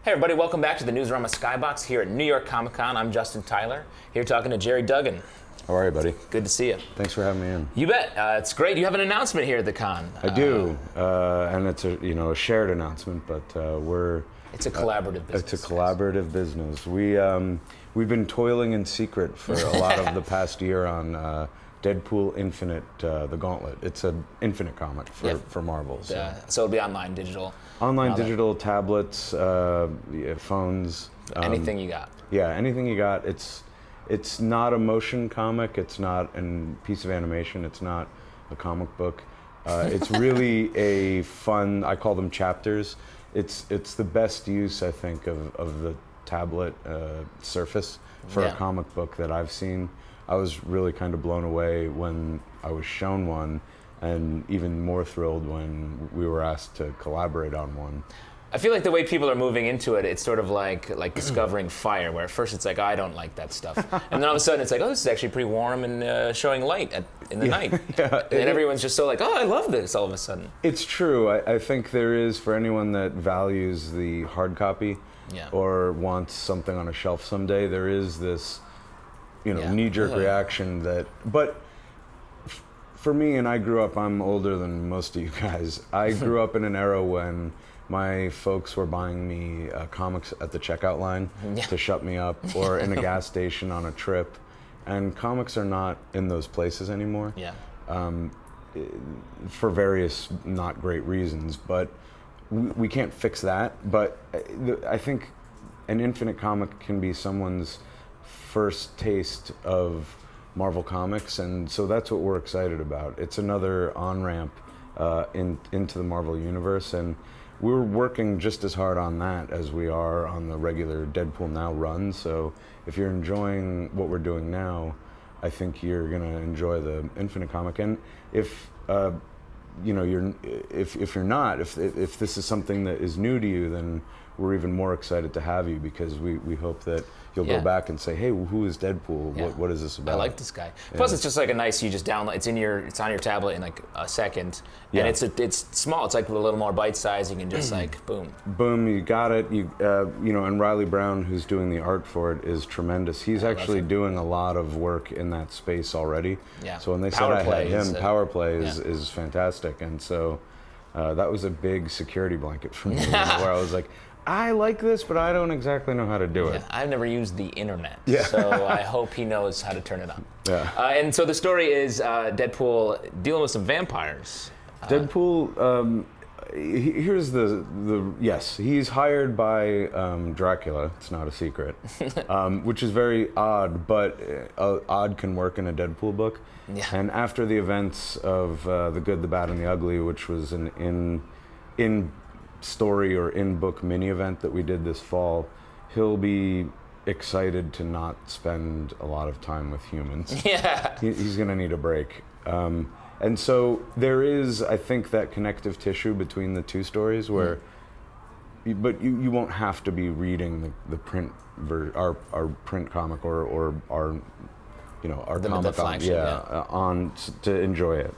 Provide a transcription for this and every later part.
Hey everybody, welcome back to the Newsarama Skybox here at New York Comic Con. I'm Justin Tyler, here talking to Gerry Duggan. How are you, buddy? Good to see you. Thanks for having me in. You bet. It's great. You have an announcement here at the con. I do, and it's a shared announcement, but It's a collaborative business. It's a collaborative business. We've been toiling in secret for a lot of the past year on Deadpool Infinite, the Gauntlet. It's an Infinite comic for Marvel. So it'll be online, digital. Online, digital, tablets, phones. Anything you got. Yeah, anything you got. It's not a motion comic. It's not a piece of animation. It's not a comic book. It's really a fun. I call them chapters. It's the best use, I think, of the tablet surface for a comic book that I've seen. I was really kind of blown away when I was shown one, and even more thrilled when we were asked to collaborate on one. I feel like the way people are moving into it, it's sort of like discovering fire, where at first it's like, oh, I don't like that stuff. And then all of a sudden it's like, oh, this is actually pretty warm and showing light in the night. And everyone's just so like, oh, I love this all of a sudden. It's true. I think there is, for anyone that values the hard copy or wants something on a shelf someday, there is this knee-jerk reaction that, but for me, and I grew up, I'm older than most of you guys, I grew up in an era when my folks were buying me comics at the checkout line to shut me up, or in a gas station on a trip, and comics are not in those places anymore. For various not great reasons, but we can't fix that. But I think an Infinite comic can be someone's first taste of Marvel Comics, and so that's what we're excited about. It's another on-ramp into the Marvel Universe, and we're working just as hard on that as we are on the regular Deadpool Now run. So if you're enjoying what we're doing now, I think you're gonna enjoy the Infinite comic. And if if you're not, if this is something that is new to you, then we're even more excited to have you, because we hope that you'll go back and say, hey, who is Deadpool? What is this about? I like this guy. Plus, it's just like a nice, you just download, it's on your tablet in like a second, and it's small. It's like a little more bite size. You can just like boom. Boom, you got it. And Reilly Brown, who's doing the art for it, is tremendous. He's actually doing a lot of work in that space already. So when they said I had him, Power Play is fantastic, and so that was a big security blanket for me, where I was like, I like this, but I don't exactly know how to do it. I've never used the internet, so I hope he knows how to turn it on. And so the story is Deadpool dealing with some vampires. Deadpool, here's yes, he's hired by Dracula. It's not a secret, which is very odd, but odd can work in a Deadpool book. And after the events of The Good, the Bad, and the Ugly, which was an in story or in-book mini event that we did this fall, he'll be excited to not spend a lot of time with humans. He's gonna need a break. And so there is, I think, that connective tissue between the two stories where, but you won't have to be reading the print our print comic or our comic on to enjoy it.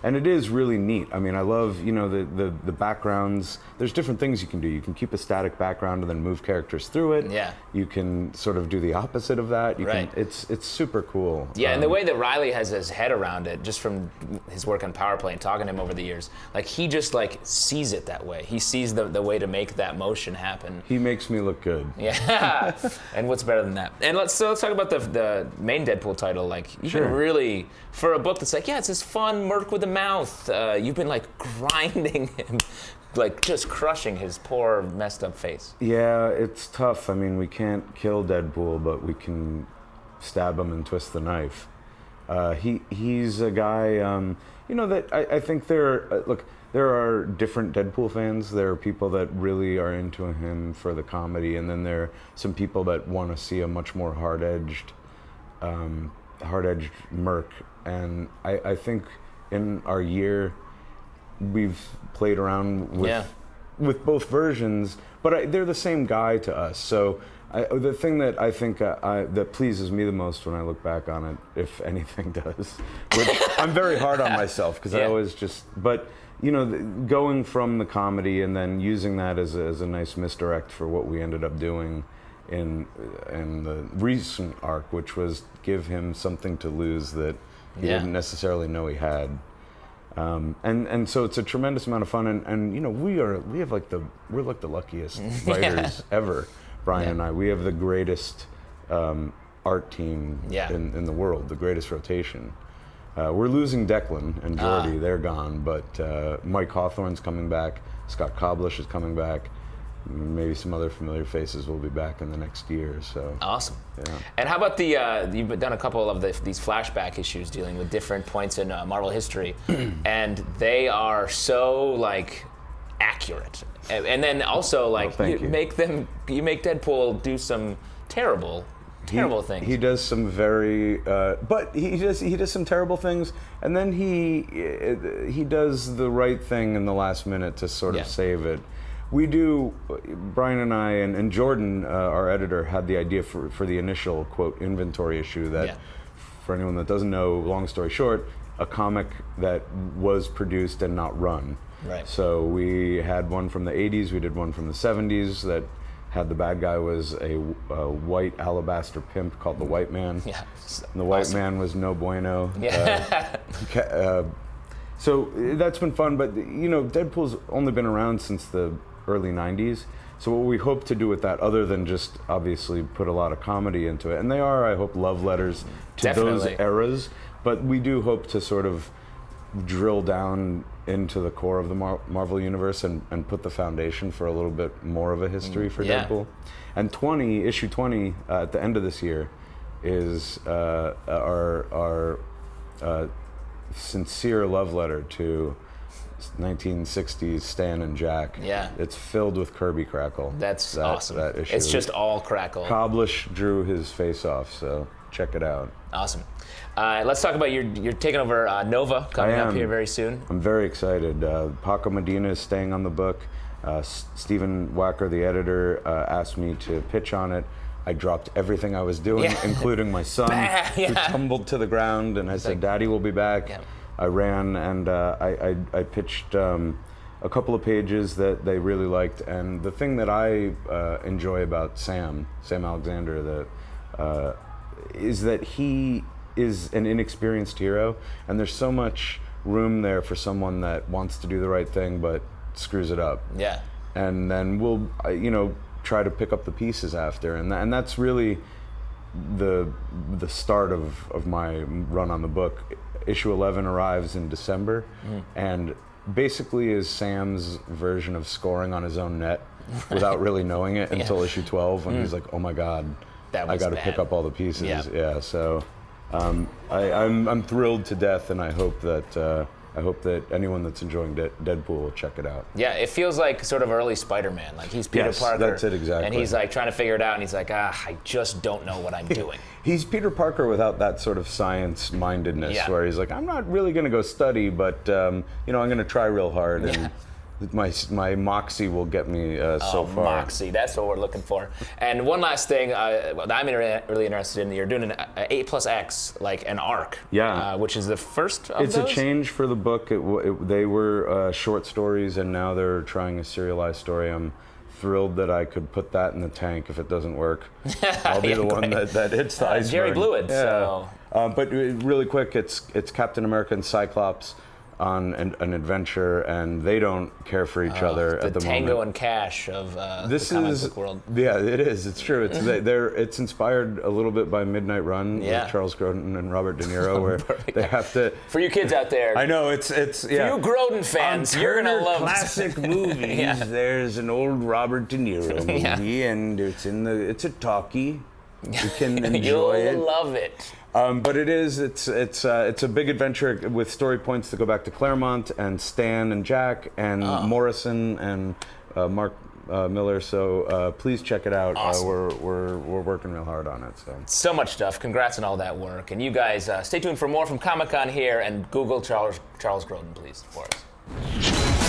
And it is really neat. I mean, I love, the backgrounds. There's different things you can do. You can keep a static background and then move characters through it. You can sort of do the opposite of that. It's super cool. And the way that Reilly has his head around it, just from his work on Power Play and talking to him over the years, like he just like sees it that way. He sees the way to make that motion happen. He makes me look good. And what's better than that? And let's talk about the main Deadpool title. Like you've been really, for a book that's like, it's this fun Merc with a mouth, you've been like grinding him, like just crushing his poor messed up face. Yeah, it's tough. I mean, we can't kill Deadpool, but we can stab him and twist the knife. He's a guy, that I think there are different Deadpool fans. There are people that really are into him for the comedy, and then there are some people that want to see a much more hard-edged Merc. And I think in our year, we've played around with both versions, but they're the same guy to us. So The thing that I think that pleases me the most when I look back on it, if anything does, which I'm very hard on myself because I always but going from the comedy and then using that as a nice misdirect for what we ended up doing in the recent arc, which was give him something to lose that he didn't necessarily know he had. And so it's a tremendous amount of fun, and we're like the luckiest writers ever, Brian and I. We have the greatest art team in the world, the greatest rotation. We're losing Declan and Jordy, they're gone, but Mike Hawthorne's coming back, Scott Koblish is coming back. Maybe some other familiar faces will be back in the next year. So awesome. Yeah. And how about you've done a couple of these flashback issues dealing with different points in Marvel history, and they are so like accurate. And then also like you make Deadpool do some terrible things. He does some very, but he does some terrible things, and then he does the right thing in the last minute to sort of save it. We do, Brian and I, and Jordan, our editor, had the idea for the initial, quote, inventory issue that, for anyone that doesn't know, long story short, a comic that was produced and not run. Right. So we had one from the 80s, we did one from the 70s that had the bad guy was a white alabaster pimp called the White Man. Yeah. And the White Man was no bueno. Yeah. So that's been fun, but Deadpool's only been around since the early 90s. So what we hope to do with that, other than just obviously put a lot of comedy into it, and they are, I hope, love letters to those eras, but we do hope to sort of drill down into the core of the Marvel Universe and put the foundation for a little bit more of a history for Deadpool. And issue 20, at the end of this year, is our sincere love letter to 1960s Stan and Jack. Yeah. It's filled with Kirby crackle. That's awesome. That issue. It's just all crackle. Koblish drew his face off, so check it out. Awesome. Let's talk about you're taking over Nova coming up here very soon. I'm very excited. Paco Medina is staying on the book. Stephen Wacker, the editor, asked me to pitch on it. I dropped everything I was doing, including my son, who tumbled to the ground, and I said, Daddy will be back. Yeah. I ran and I pitched a couple of pages that they really liked, and the thing that I enjoy about Sam Alexander, is that he is an inexperienced hero, and there's so much room there for someone that wants to do the right thing but screws it up. Yeah. And then we'll, try to pick up the pieces after, and that's really the start of my run on the book. Issue 11 arrives in December, and basically is Sam's version of scoring on his own net without really knowing it until issue 12, when he's like, oh my God, I got to pick up all the pieces. Yeah, so I'm thrilled to death, and I hope that anyone that's enjoying Deadpool will check it out. Yeah, it feels like sort of early Spider-Man. Like he's Peter Parker. That's it, exactly. And he's like trying to figure it out, and he's like, I just don't know what I'm doing. He's Peter Parker without that sort of science-mindedness, where he's like, I'm not really going to go study, but I'm going to try real hard, and my moxie will get me so far. Moxie, that's what we're looking for. And one last thing that I'm really interested in, you're doing an 8+X, like an arc, which is the first of those? It's a change for the book. They were short stories, and now they're trying a serialized story. I'm thrilled that I could put that in the tank if it doesn't work. I'll be the one that hits the iceberg. Jerry blew it, so. But really quick, it's Captain America and Cyclops on an adventure, and they don't care for each other at the moment. The Tango and Cash of the comic book world. Yeah, it is. It's true. It's inspired a little bit by Midnight Run with Charles Grodin and Robert De Niro, where they have to. For you kids out there, I know it's for you Grodin fans, you're gonna love classic movies. There's an old Robert De Niro movie, and it's a talkie. You can enjoy it. You'll love it. But it's a big adventure with story points that go back to Claremont and Stan and Jack and Morrison and Mark Miller. So please check it out. Awesome. We're working real hard on it. So much stuff. Congrats on all that work. And you guys stay tuned for more from Comic-Con here, and Google Charles Grodin, please, for us.